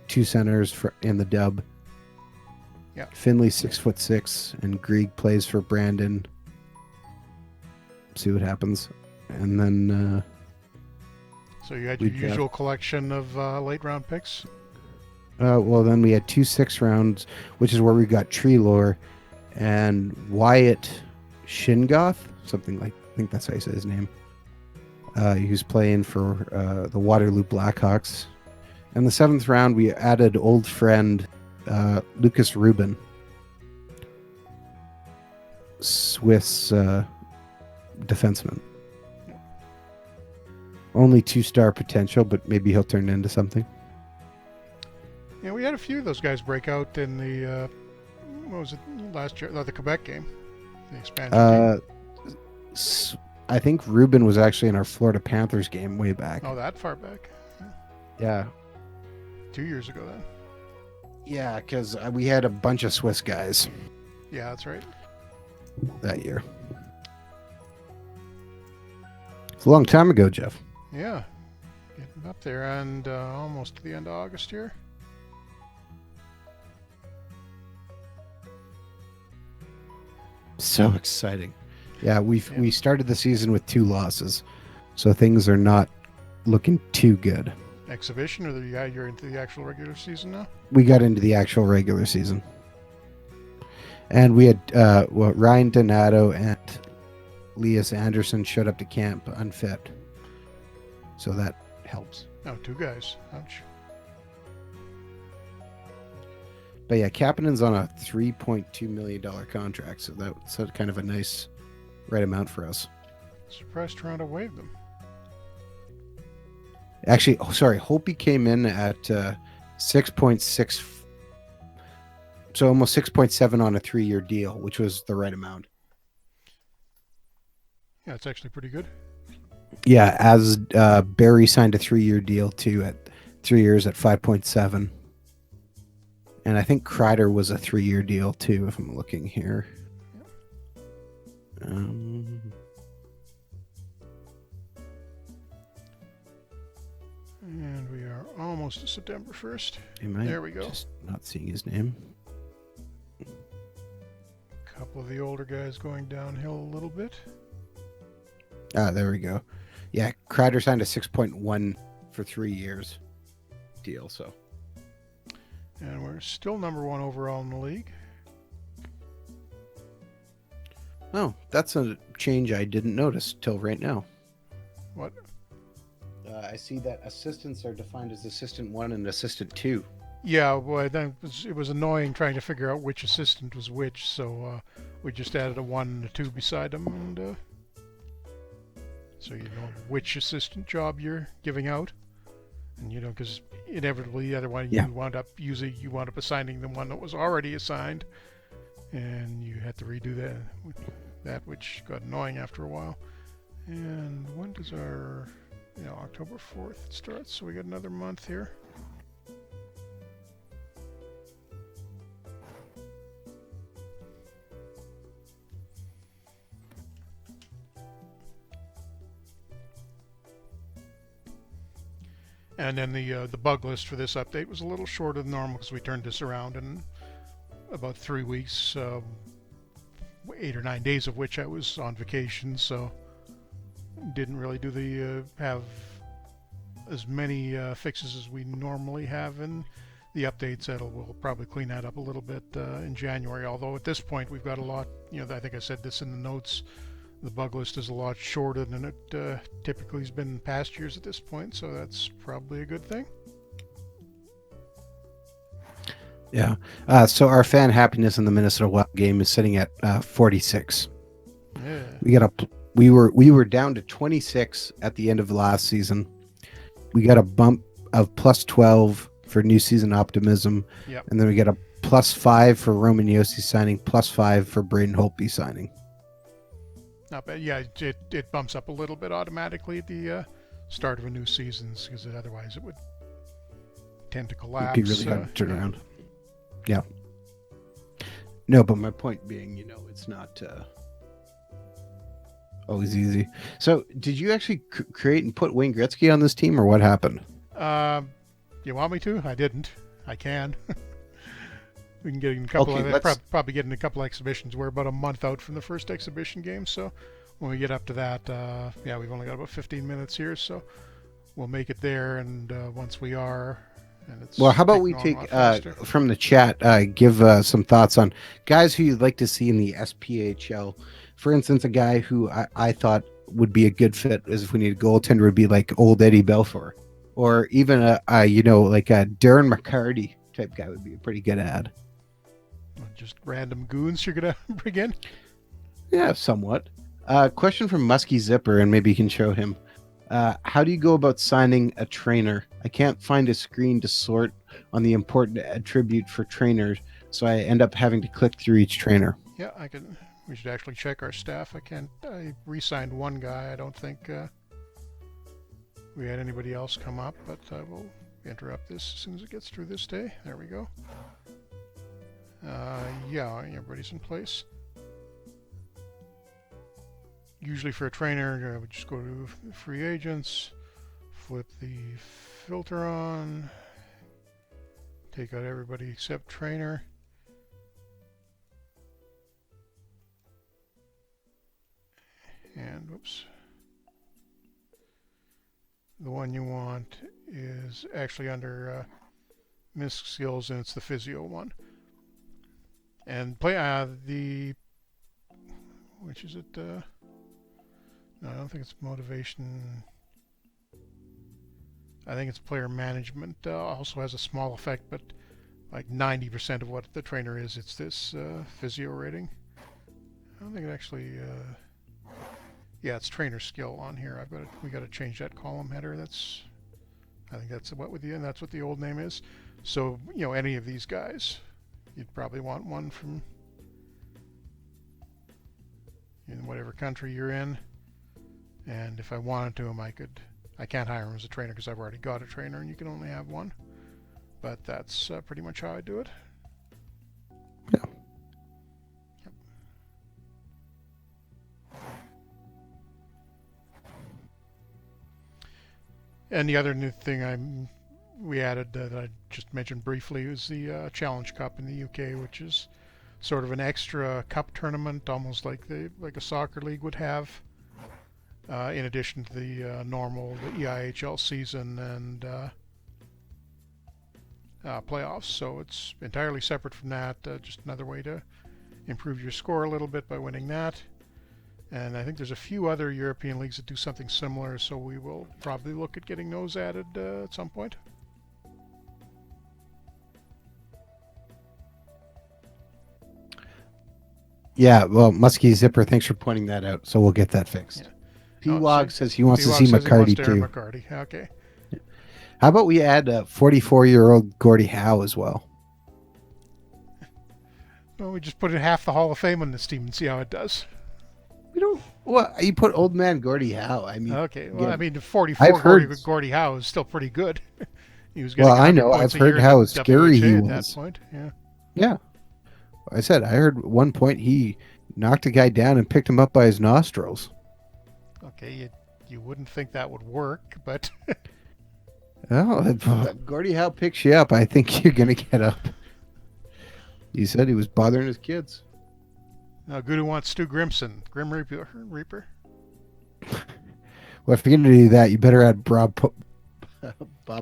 two centers in the dub. Yeah. Finley 6'6", and Grieg plays for Brandon. See what happens. And then so you had your usual collection of late round picks? Well, then we had 2 6 rounds, which is where we got Treelor and Wyatt Shingoth, something like, I think that's how you say his name. He was playing for the Waterloo Blackhawks. In the 7th round, we added old friend Lucas Rubin, Swiss defenseman. Only 2-star potential, but maybe he'll turn into something. Yeah, we had a few of those guys break out in the what was it last year? The Quebec game, the expansion game. I think Rubin was actually in our Florida Panthers game way back. Oh, that far back? Yeah. 2 years ago then. Yeah, because we had a bunch of Swiss guys. Yeah, that's right. That year. It's a long time ago, Jeff. Yeah, getting up there, and almost to the end of August here. So exciting. Yeah, we started the season with 2 losses, so things are not looking too good. Exhibition, or you're into the actual regular season now? We got into the actual regular season, and we had Ryan Donato and Elias Anderson showed up to camp unfit, so that helps. Oh, 2 guys. Ouch. But yeah, Kapanen's on a $3.2 million contract, so that's kind of a nice right amount for us. Surprised Toronto waived them. Actually, Hopi came in at 6.6, so almost 6.7 on a 3-year deal, which was the right amount. Yeah, it's actually pretty good. Yeah, as Barry signed a 3-year deal too at 3 years at 5.7. And I think Kreider was a 3-year deal too, if I'm looking here. And we are almost to September 1st. There we go. Just not seeing his name. A couple of the older guys going downhill a little bit. There we go. Yeah, Kreider signed a 6.1 for 3 years deal, so. And we're still number 1 overall in the league. Oh, that's a change I didn't notice till right now. What? I see that assistants are defined as assistant 1 and assistant 2. Yeah, well, then it was annoying trying to figure out which assistant was which, so we just added a 1 and a 2 beside them, and so you know which assistant job you're giving out, and you know, because inevitably otherwise you wound up assigning the one that was already assigned, and you had to redo that. that, which got annoying after a while. And when does our, October 4th it starts, so we got another month here. And then the bug list for this update was a little shorter than normal because we turned this around in about 3 weeks, 8 or 9 days of which I was on vacation, so didn't really do the have as many fixes as we normally have in the updates. We'll probably clean that up a little bit in January, although at this point we've got a lot, I think I said this in the notes, the bug list is a lot shorter than it typically has been in past years at this point, so that's probably a good thing. Yeah. So our fan happiness in the Minnesota Wild game is sitting at 46. Yeah. We were down to 26 at the end of the last season. We got a bump of plus 12 for new season optimism. Yep. And then we get a plus 5 for Roman Yossi signing, plus 5 for Braden Holtby signing. Not bad. Yeah, it bumps up a little bit automatically at the start of a new season, because otherwise it would tend to collapse. It'd be really hard to turn around. Yeah. No, but my point being, it's not always easy. So, did you actually create and put Wayne Gretzky on this team, or what happened? You want me to? I didn't. I can. We can get in a couple probably get in a couple exhibitions. We're about a month out from the first exhibition game, so when we get up to that, we've only got about 15 minutes here, so we'll make it there. And once we are, and it's how about we take from the chat, give some thoughts on guys who you'd like to see in the SPHL. For instance, a guy who I thought would be a good fit as if we need a goaltender would be like old Eddie Belfour, or even like a Darren McCarty type guy would be a pretty good ad. Just random goons you're gonna bring in? Yeah, somewhat. Question from Muskie Zipper, and maybe you can show him. How do you go about signing a trainer? I can't find a screen to sort on the important attribute for trainers, so I end up having to click through each trainer. Yeah, we should actually check our staff. I re-signed one guy. I don't think we had anybody else come up, but I will interrupt this as soon as it gets through this day. There we go. Everybody's in place. Usually for a trainer, we just go to free agents, flip the filter on, take out everybody except trainer. And whoops. The one you want is actually under MISC skills, and it's the physio one. And play which is it? No, I don't think it's motivation. I think it's player management. Also has a small effect, but like 90% of what the trainer is, it's this physio rating. I don't think it actually. It's trainer skill on here. We got to change that column header. I think that's and that's what the old name is. So any of these guys. You'd probably want one from in whatever country you're in, and if I wanted to him, I can't hire him as a trainer because I've already got a trainer and you can only have one, but that's pretty much how I do it. Yeah. Yep. And the other new thing we added that I just mentioned briefly is the Challenge Cup in the UK, which is sort of an extra cup tournament, almost like a soccer league would have, in addition to the normal EIHL season and playoffs. So it's entirely separate from that, just another way to improve your score a little bit by winning that. And I think there's a few other European leagues that do something similar, so we will probably look at getting those added at some point. Yeah, well, Muskie Zipper, thanks for pointing that out. So we'll get that fixed. Yeah. P-Wog says he wants to see McCarty too. McCarty. Okay. How about we add a 44-year-old Gordie Howe as well? Well, we just put in half the Hall of Fame on this team and see how it does. We don't. Well, you put old man Gordie Howe. I mean, Okay, well, I again, mean, I've 44 heard. Gordie Howe is still pretty good. He was Well, getting I 100 know. points I've a year heard in the how scary he WHA at that was. point. Yeah. Yeah, I said I heard at one point he knocked a guy down and picked him up by his nostrils. Okay, you wouldn't think that would work, but Oh, if Gordie Howe picks you up, I think you're gonna get up. He said he was bothering his kids. now Gudu wants Stu Grimson, Grim Reaper. Well, if you're gonna do that, you better add Bob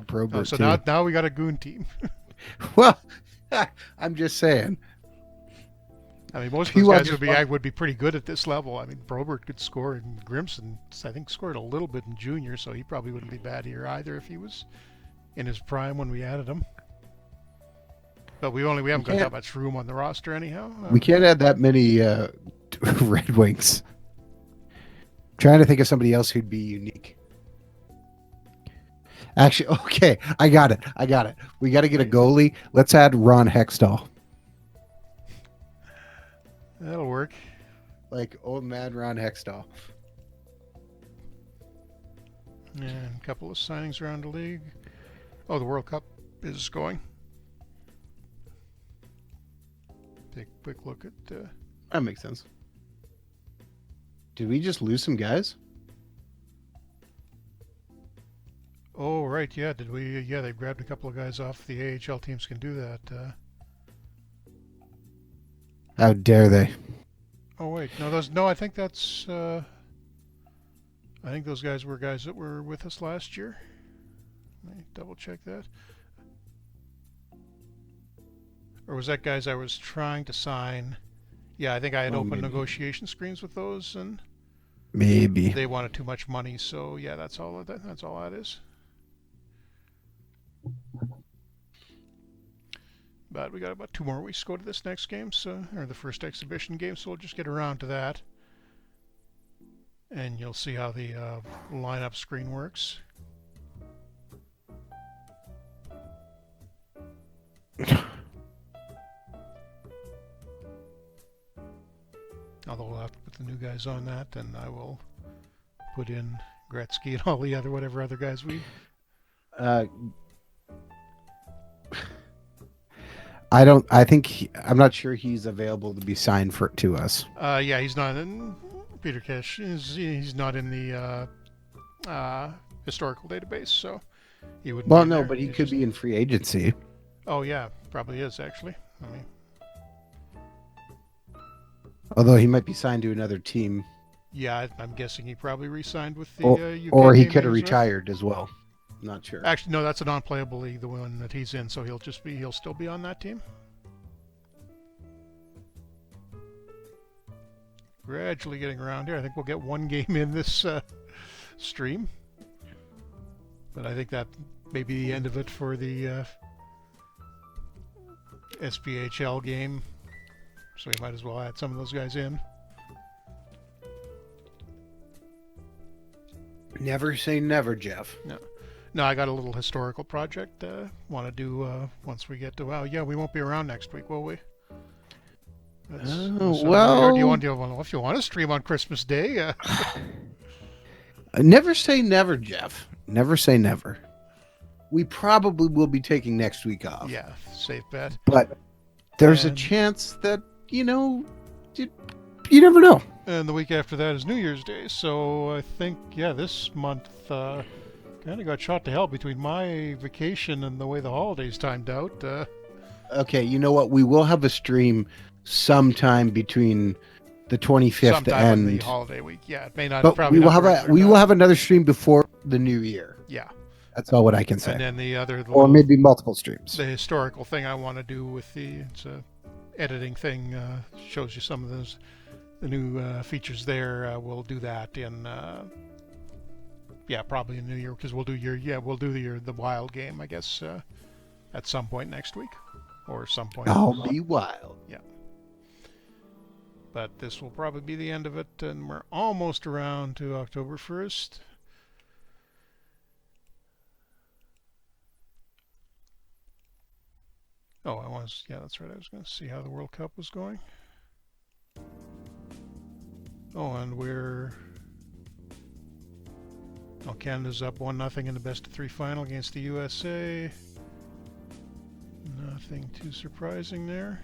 Probert Oh, so too. now we got a goon team. Well, I'm just saying. I mean, most of He those guys was would be pretty good at this level. I mean, Probert could score, and Grimson, I think, scored a little bit in junior, so he probably wouldn't be bad here either if he was in his prime when we added him. But we haven't got that much room on the roster anyhow. We can't add that many Red Wings. Trying to think of somebody else who'd be unique. Actually, okay, I got it. We got to get a goalie. Let's add Ron Hextall. That'll work. Like old man Ron Hextall. And a couple of signings around the league. Oh, the World Cup is going. Take a quick look at... That makes sense. Did we just lose some guys? Oh, right, yeah. Did we? Yeah, they grabbed a couple of guys off. The AHL teams can do that. How dare they? Oh, wait. No, I think that's... I think those guys were guys that were with us last year. Let me double check that. Or was that guys I was trying to sign? Yeah, I think I had opened negotiation screens with those, and maybe they wanted too much money. So yeah, that's all that is. But we got about 2 more weeks to go to this next game, or the first exhibition game. So we'll just get around to that, and you'll see how the lineup screen works. Although we'll have to put the new guys on that, and I will put in Gretzky and all the whatever other guys we... I'm not sure he's available to be signed to us. Yeah, he's not in... Peter Cash, he's not in the historical database, so he wouldn't Well, be no, there. but he He's could just... be in free agency. Oh, yeah, probably is, actually. I mean... Although he might be signed to another team. Yeah, I'm guessing he probably re-signed with the UK or he team could have he was with. retired as well. Not sure. Actually, no, that's a non-playable league, the one that he's in, so he'll still be on that team. Gradually getting around here. I think we'll get 1 game in this stream. But I think that may be the end of it for the SPHL game. So we might as well add some of those guys in. Never say never, Jeff. No, I got a little historical project want to do once we get to... Well, yeah, we won't be around next week, will we? Well... If you want to stream on Christmas Day... Never say never, Jeff. Never say never. We probably will be taking next week off. Yeah, safe bet. But there's a chance that, you never know. And the week after that is New Year's Day, so I think, yeah, this month kind of got shot to hell between my vacation and the way the holidays timed out. Okay, you know what? We will have a stream sometime between the 25th sometime and in the holiday week. Yeah, it may not. But probably we will have another stream before the new year. Yeah, that's all what I can say. And then the other, or maybe multiple streams. The historical thing I want to do with it's a editing thing shows you some of the new features there. We'll do that in probably in New Year, because we'll do the wild game, I guess, at some point next week or some point. I'll be wild. Yeah. But this will probably be the end of it, and we're almost around to October 1st. Oh, that's right. I was going to see how the World Cup was going. Oh, and Canada's up 1-0 in the best-of-3 final against the USA. Nothing too surprising there.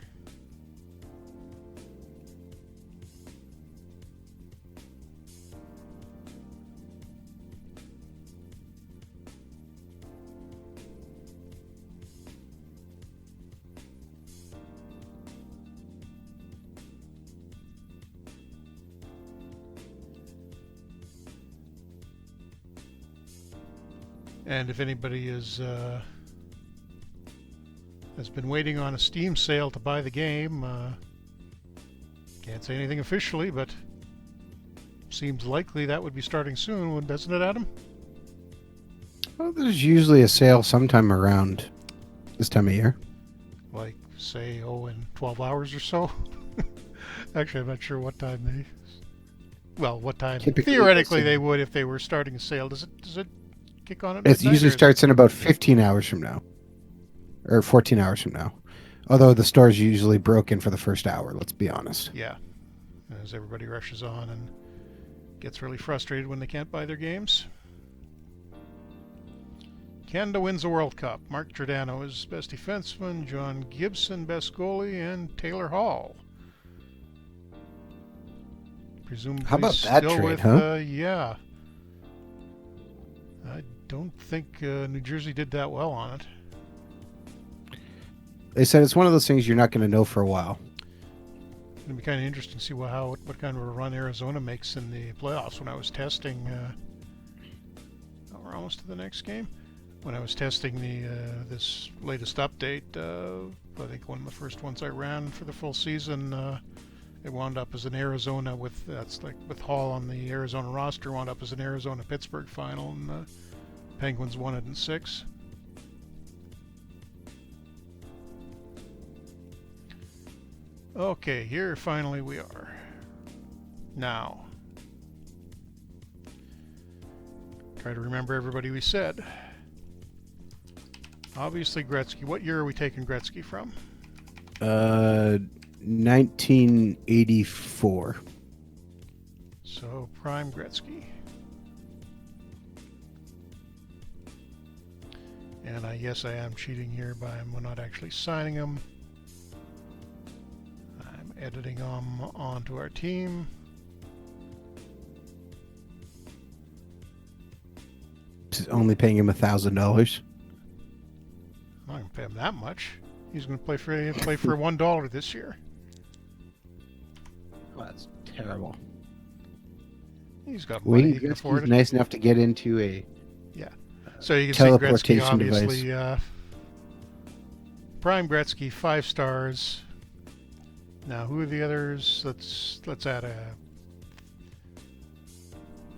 And if anybody has been waiting on a Steam sale to buy the game, can't say anything officially, but seems likely that would be starting soon, doesn't it, Adam? Well, there's usually a sale sometime around this time of year. Like, say, in 12 hours or so? Actually, I'm not sure what time what time Typically, theoretically they would if they were starting a sale. Does it kick on at It midnight, usually or starts in about 15 hours from now. Or 14 hours from now. Although the store's usually broken for the first hour, let's be honest. Yeah, as everybody rushes on and gets really frustrated when they can't buy their games. Canada wins the World Cup. Mark Giordano is best defenseman, John Gibson best goalie, and Taylor Hall. Presumably How about that still trade, with, huh? yeah. I don't think New Jersey did that well on it. They said it's one of those things you're not going to know for a while. It's going to be kind of interesting to see what kind of a run Arizona makes in the playoffs. When I was testing, we're almost to the next game. When I was testing this latest update, I think one of the first ones I ran for the full season, it wound up as an Arizona with Hall on the Arizona roster, wound up as an Arizona-Pittsburgh final, and the Penguins won it in 6. Okay, here finally we are. Now, try to remember everybody we said. Obviously Gretzky. What year are we taking Gretzky from? 1984. So, prime Gretzky. And I guess I am cheating here by I'm not actually signing him. I'm editing him onto our team. Only paying him $1,000. I'm not going to pay him that much. He's going to play for $1 this year. Well, that's terrible. He's got money. He can Gretzky's afford it. nice enough to get into a So you can see Gretzky, teleportation obviously, prime Gretzky, 5 stars. Now, who are the others? Let's add a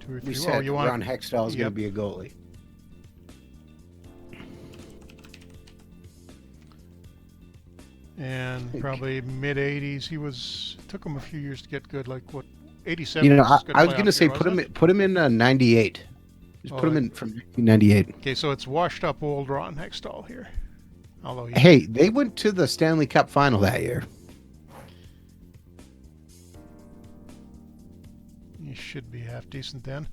2 or 3. We said you want Ron Hextall is going to Yep. be a goalie. and probably mid 80s. Took him a few years to get good. Like what, 87? You know, was a good I was going to playoff say year, put him wasn't put him in 98. Just Oh, put him like- in from 1998. it? Okay, so it's washed up old Ron Hextall here. Although Hey, they went to the Stanley Cup final that year. he should be half decent then.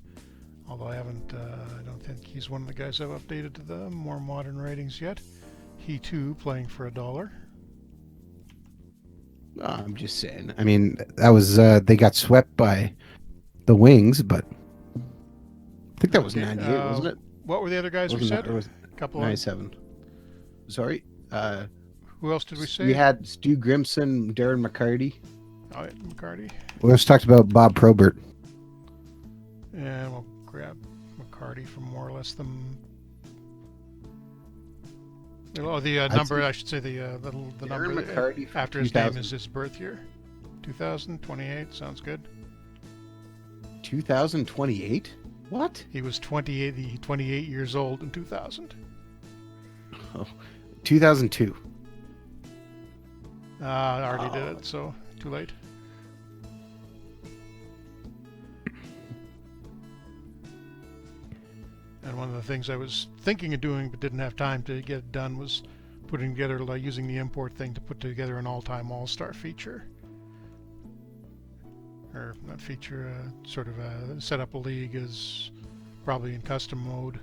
Although I haven't, I don't think he's one of the guys I've updated to the more modern ratings yet. He too playing for $1. Oh, I'm just saying. I mean, that was they got swept by the Wings, but I think that was Okay, 98, wasn't it? What were the other guys we Wasn't said? that, or was A couple of. 97? Sorry. Who else did we say? We had Stu Grimson, Darren McCarty. Oh, yeah, McCarty. We also talked about Bob Probert. And we'll grab McCarty from more or less the number. I should say the Darren number McCarty from after his name 2000. is his birth year. 2028 sounds good. 2028? What? He was 28 years old in 2000. Oh, 2002. I already did it, so too late. And one of the things I was thinking of doing but didn't have time to get it done was putting together, like, using the import thing to put together an all-time all-star feature. or not feature, sort of set up a league is probably in custom mode.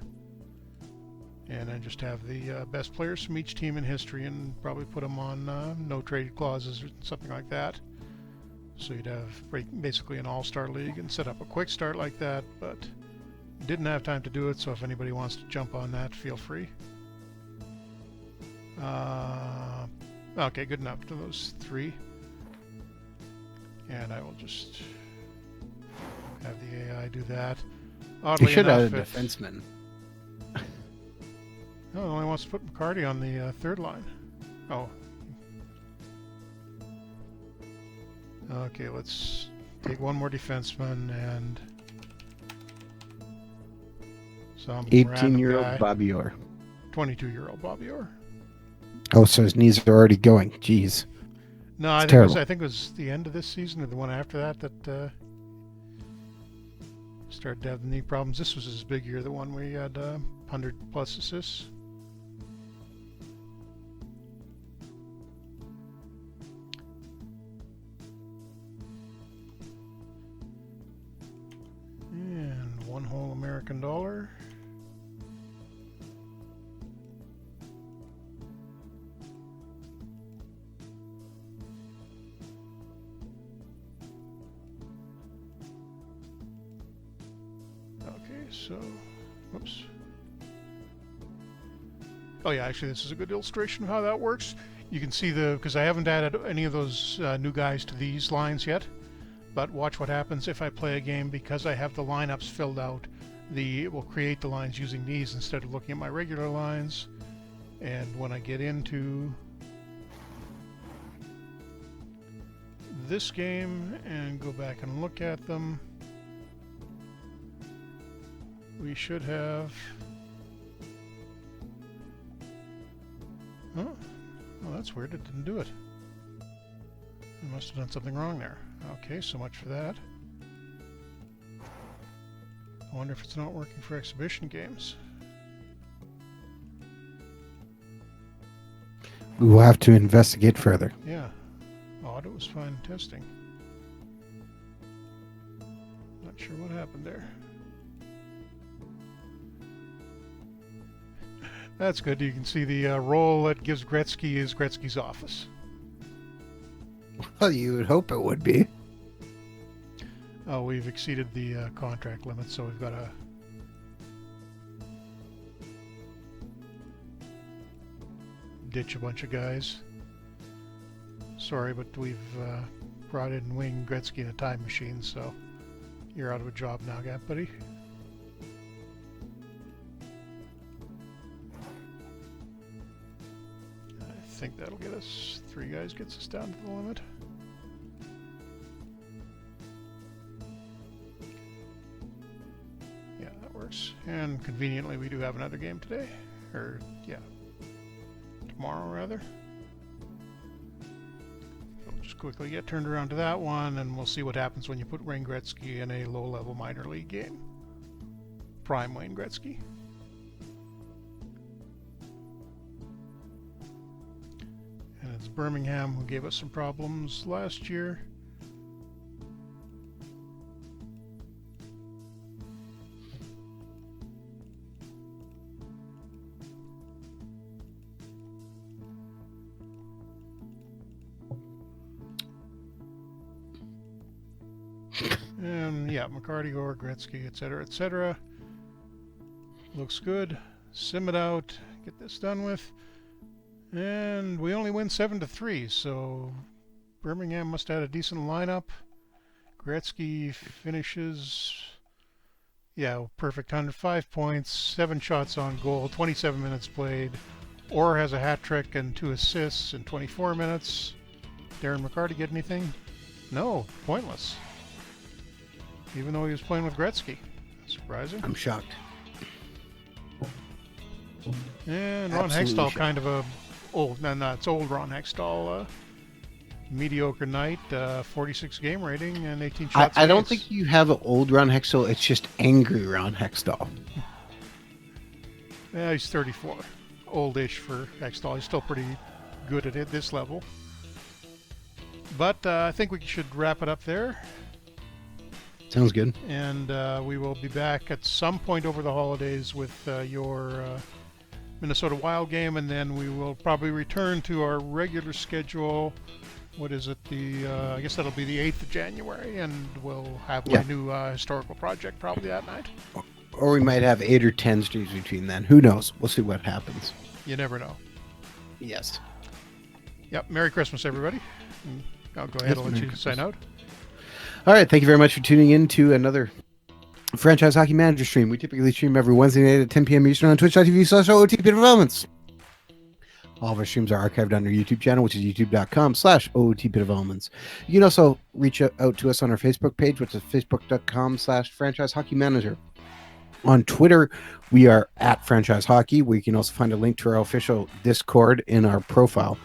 And then just have the best players from each team in history and probably put them on no trade clauses or something like that. So you'd have basically an all-star league and set up a quick start like that, but didn't have time to do it, so if anybody wants to jump on that, feel free. Okay, good enough to those 3. And I will just have the AI do that. Oddly You should enough, have a defenseman. No, it only wants to put McCarty on the third line. Oh. Okay, let's take one more defenseman and some 18-year-old Bobby Orr. 22-year-old Bobby Orr. Oh, so his knees are already going. Jeez. No, I think it was the end of this season or the one after that started to have the knee problems. This was his big year, the one where he had 100+ assists. And one whole American dollar. So, whoops. Oh yeah, actually this is a good illustration of how that works. You can see because I haven't added any of those new guys to these lines yet, but watch what happens if I play a game. Because I have the lineups filled out, it will create the lines using these instead of looking at my regular lines. And when I get into this game and go back and look at them, we should have... Oh, well, that's weird. It didn't do it. I must have done something wrong there. Okay, so much for that. I wonder if it's not working for exhibition games. We will have to investigate further. Yeah. Odd, it was fine testing. Not sure what happened there. That's good. You can see the role that gives Gretzky is Gretzky's office. Well, you would hope it would be. Oh, we've exceeded the contract limit, so we've got to ditch a bunch of guys. Sorry, but we've brought in Wayne Gretzky in a time machine, so you're out of a job now, buddy. I think that'll get us 3 guys, gets us down to the limit. Yeah, that works. And conveniently, we do have another game today. Or, yeah, tomorrow, rather. So we'll just quickly get turned around to that one, and we'll see what happens when you put Wayne Gretzky in a low-level minor league game. Prime Wayne Gretzky. And it's Birmingham who gave us some problems last year. And yeah, McCarty, Orr, Gretzky, etc., etc. Looks good. Sim it out. Get this done with. And we only win 7-3, so Birmingham must have had a decent lineup. Gretzky finishes, yeah, perfect 105 points, 7 shots on goal, 27 minutes played. Orr has a hat trick and 2 assists in 24 minutes. Darren McCarty get anything? No, pointless. Even though he was playing with Gretzky. Surprising. I'm shocked. And Ron Absolutely Hextall, shocked. kind of a it's old Ron Hextall. Mediocre night, 46 game rating and 18 shots. I don't think you have an old Ron Hextall. It's just angry Ron Hextall. Yeah, he's 34. Oldish for Hextall. He's still pretty good at this level. But I think we should wrap it up there. Sounds good. And we will be back at some point over the holidays with your Minnesota Wild game, and then we will probably return to our regular schedule. What is it? I guess that'll be the 8th of January, and we'll have my new historical project probably that night. Or we might have 8 or 10 streams between then. Who knows? We'll see what happens. You never know. Yes. Yep. Merry Christmas, everybody. And I'll go ahead and let you sign out. All right. Thank you very much for tuning in to another Franchise Hockey Manager stream. We typically stream every Wednesday night at 10 p.m. Eastern on twitch.tv/OOTP Developments. All of our streams are archived on our YouTube channel, which is youtube.com/OOTP Developments. You can also reach out to us on our Facebook page, which is facebook.com/Franchise Hockey Manager. On Twitter, we are at Franchise Hockey, where you can also find a link to our official Discord in our profile.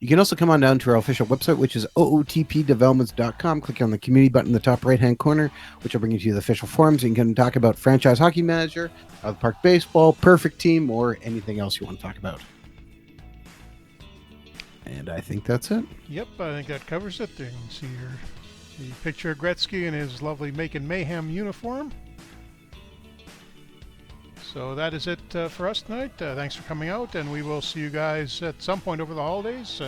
You can also come on down to our official website, which is ootpdevelopments.com. Click on the community button in the top right-hand corner, which will bring you to the official forums. And you can talk about Franchise Hockey Manager, Out of the Park Baseball, Perfect Team, or anything else you want to talk about. And I think that's it. Yep, I think that covers it. There you can see the picture of Gretzky in his lovely Macon Mayhem uniform. So that is it for us tonight. Thanks for coming out, and we will see you guys at some point over the holidays.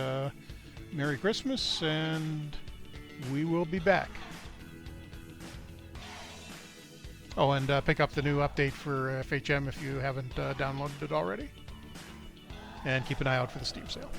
Merry Christmas, and we will be back. Oh, and pick up the new update for FHM if you haven't downloaded it already. And keep an eye out for the Steam sale.